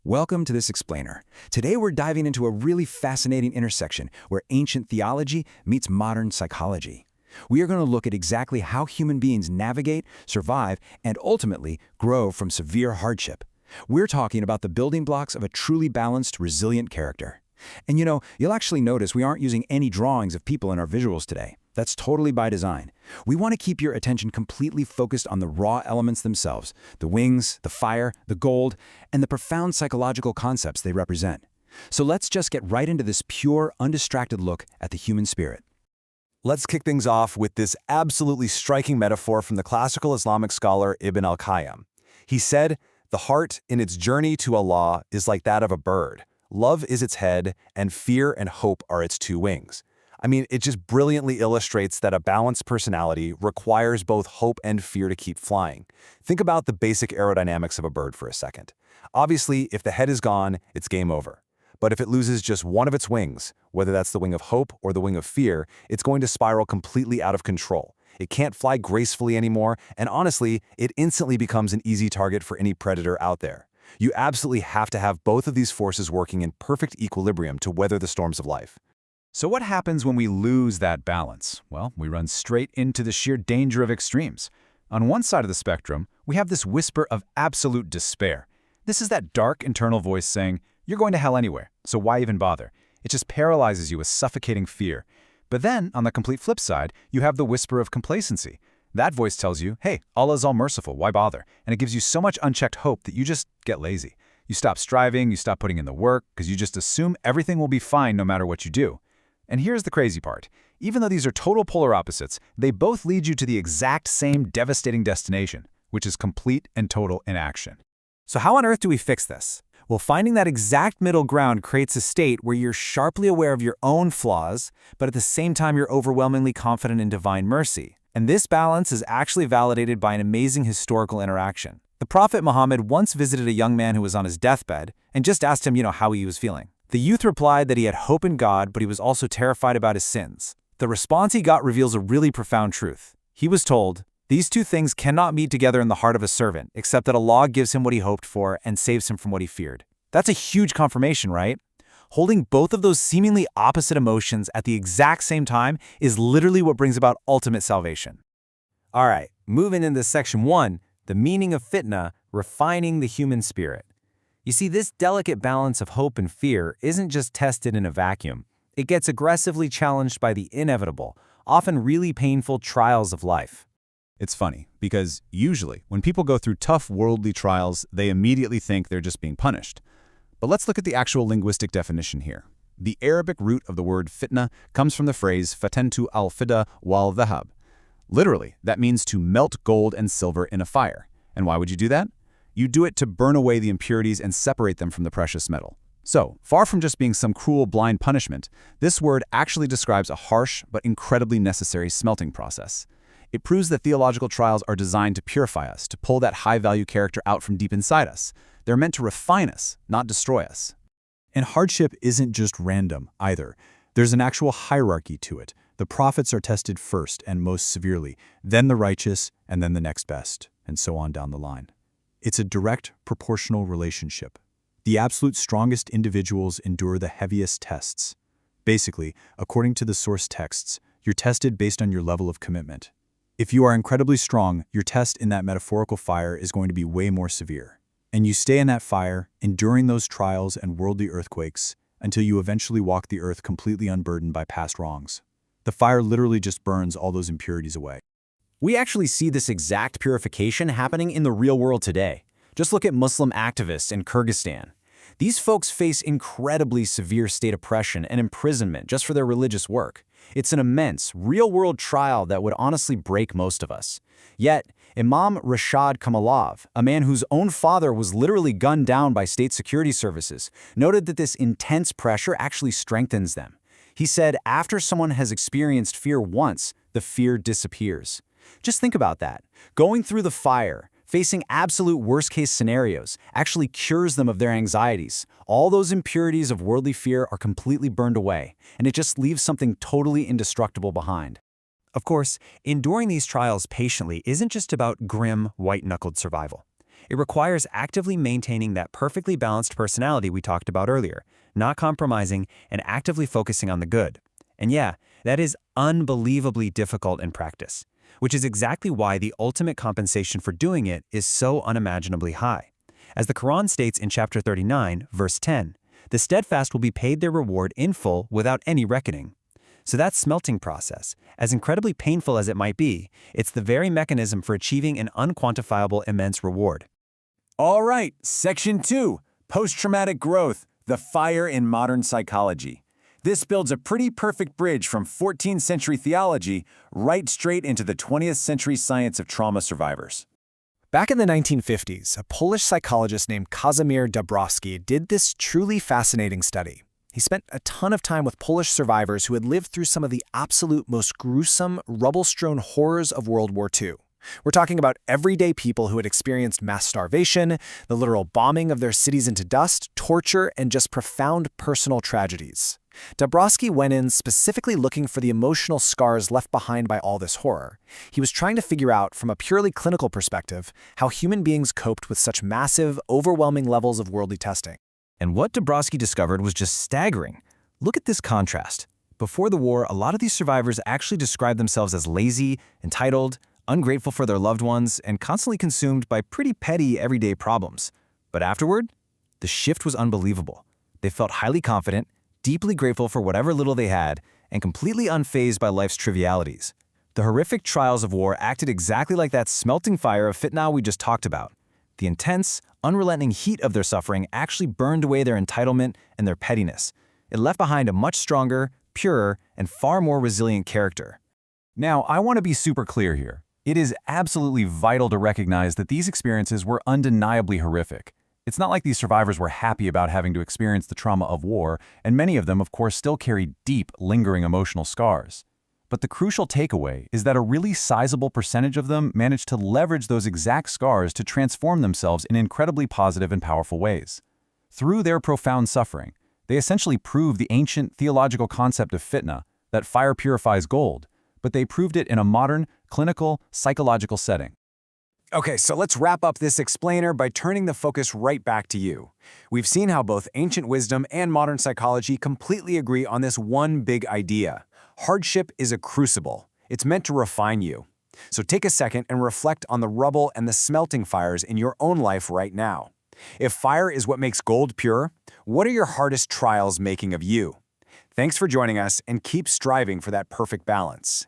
Welcome to this explainer. Today we're diving into a really fascinating intersection where ancient theology meets modern psychology. We are going to look at exactly how human beings navigate, survive, and ultimately grow from severe hardship. We're talking about the building blocks of a truly balanced, resilient character. And you'll actually notice we aren't using any drawings of people in our visuals today. That's totally by design. We want to keep your attention completely focused on the raw elements themselves, the wings, the fire, the gold, and the profound psychological concepts they represent. So let's just get right into this pure, undistracted look at the human spirit. Let's kick things off with this absolutely striking metaphor from the classical Islamic scholar Ibn al-Qayyim. He said, "The heart, in its journey to Allah, is like that of a bird. Love is its head, and fear and hope are its two wings." I mean, it just brilliantly illustrates that a balanced personality requires both hope and fear to keep flying. Think about the basic aerodynamics of a bird for a second. Obviously, if the head is gone, it's game over. But if it loses just one of its wings, whether that's the wing of hope or the wing of fear, it's going to spiral completely out of control. It can't fly gracefully anymore, and honestly, it instantly becomes an easy target for any predator out there. You absolutely have to have both of these forces working in perfect equilibrium to weather the storms of life. So what happens when we lose that balance? Well, we run straight into the sheer danger of extremes. On one side of the spectrum, we have this whisper of absolute despair. This is that dark internal voice saying, "You're going to hell anyway, so why even bother?" It just paralyzes you with suffocating fear. But then, on the complete flip side, you have the whisper of complacency. That voice tells you, hey, Allah is all merciful, why bother? And it gives you so much unchecked hope that you just get lazy. You stop striving, you stop putting in the work, because you just assume everything will be fine no matter what you do. And here's the crazy part. Even though these are total polar opposites, they both lead you to the exact same devastating destination, which is complete and total inaction. So how on earth do we fix this? Well, finding that exact middle ground creates a state where you're sharply aware of your own flaws, but at the same time you're overwhelmingly confident in divine mercy. And this balance is actually validated by an amazing historical interaction. The Prophet Muhammad once visited a young man who was on his deathbed and just asked him, how he was feeling. The youth replied that he had hope in God, but he was also terrified about his sins. The response he got reveals a really profound truth. He was told, "These two things cannot meet together in the heart of a servant, except that Allah gives him what he hoped for and saves him from what he feared." That's a huge confirmation, right? Holding both of those seemingly opposite emotions at the exact same time is literally what brings about ultimate salvation. All right, moving into section 1, the meaning of fitna, refining the human spirit. You see, this delicate balance of hope and fear isn't just tested in a vacuum. It gets aggressively challenged by the inevitable, often really painful trials of life. It's funny, because usually, when people go through tough worldly trials, they immediately think they're just being punished. But let's look at the actual linguistic definition here. The Arabic root of the word fitna comes from the phrase fatentu al-fida wal dhahab. Literally, that means to melt gold and silver in a fire. And why would you do that? You do it to burn away the impurities and separate them from the precious metal. So, far from just being some cruel, blind punishment, this word actually describes a harsh but incredibly necessary smelting process. It proves that theological trials are designed to purify us, to pull that high-value character out from deep inside us. They're meant to refine us, not destroy us. And hardship isn't just random, either. There's an actual hierarchy to it. The prophets are tested first and most severely, then the righteous, and then the next best, and so on down the line. It's a direct, proportional relationship. The absolute strongest individuals endure the heaviest tests. Basically, according to the source texts, you're tested based on your level of commitment. If you are incredibly strong, your test in that metaphorical fire is going to be way more severe. And you stay in that fire, enduring those trials and worldly earthquakes, until you eventually walk the earth completely unburdened by past wrongs. The fire literally just burns all those impurities away. We actually see this exact purification happening in the real world today. Just look at Muslim activists in Kyrgyzstan. These folks face incredibly severe state oppression and imprisonment just for their religious work. It's an immense, real-world trial that would honestly break most of us. Yet, Imam Rashad Kamalov, a man whose own father was literally gunned down by state security services, noted that this intense pressure actually strengthens them. He said, after someone has experienced fear once, the fear disappears. Just think about that. Going through the fire, facing absolute worst-case scenarios, actually cures them of their anxieties. All those impurities of worldly fear are completely burned away, and it just leaves something totally indestructible behind. Of course, enduring these trials patiently isn't just about grim, white-knuckled survival. It requires actively maintaining that perfectly balanced personality we talked about earlier, not compromising and actively focusing on the good. And yeah, that is unbelievably difficult in practice, which is exactly why the ultimate compensation for doing it is so unimaginably high. As the Quran states in chapter 39, verse 10, the steadfast will be paid their reward in full without any reckoning. So that smelting process, as incredibly painful as it might be, it's the very mechanism for achieving an unquantifiable immense reward. All right, Section 2, Post-Traumatic Growth, the Fire in Modern Psychology. This builds a pretty perfect bridge from 14th century theology right straight into the 20th century science of trauma survivors. Back in the 1950s, a Polish psychologist named Kazimierz Dabrowski did this truly fascinating study. He spent a ton of time with Polish survivors who had lived through some of the absolute most gruesome, rubble-strewn horrors of World War II. We're talking about everyday people who had experienced mass starvation, the literal bombing of their cities into dust, torture, and just profound personal tragedies. Dabrowski went in specifically looking for the emotional scars left behind by all this horror. He was trying to figure out, from a purely clinical perspective, how human beings coped with such massive, overwhelming levels of worldly testing. And what Dabrowski discovered was just staggering. Look at this contrast. Before the war, a lot of these survivors actually described themselves as lazy, entitled, ungrateful for their loved ones, and constantly consumed by pretty petty everyday problems. But afterward, the shift was unbelievable. They felt highly confident, deeply grateful for whatever little they had, and completely unfazed by life's trivialities. The horrific trials of war acted exactly like that smelting fire of fitna we just talked about. The intense, unrelenting heat of their suffering actually burned away their entitlement and their pettiness. It left behind a much stronger, purer, and far more resilient character. Now, I want to be super clear here. It is absolutely vital to recognize that these experiences were undeniably horrific. It's not like these survivors were happy about having to experience the trauma of war, and many of them, of course, still carry deep, lingering emotional scars. But the crucial takeaway is that a really sizable percentage of them managed to leverage those exact scars to transform themselves in incredibly positive and powerful ways. Through their profound suffering, they essentially proved the ancient theological concept of fitna, that fire purifies gold, but they proved it in a modern, clinical, psychological setting. Okay, so let's wrap up this explainer by turning the focus right back to you. We've seen how both ancient wisdom and modern psychology completely agree on this one big idea. Hardship is a crucible. It's meant to refine you. So take a second and reflect on the rubble and the smelting fires in your own life right now. If fire is what makes gold pure, what are your hardest trials making of you? Thanks for joining us, and keep striving for that perfect balance.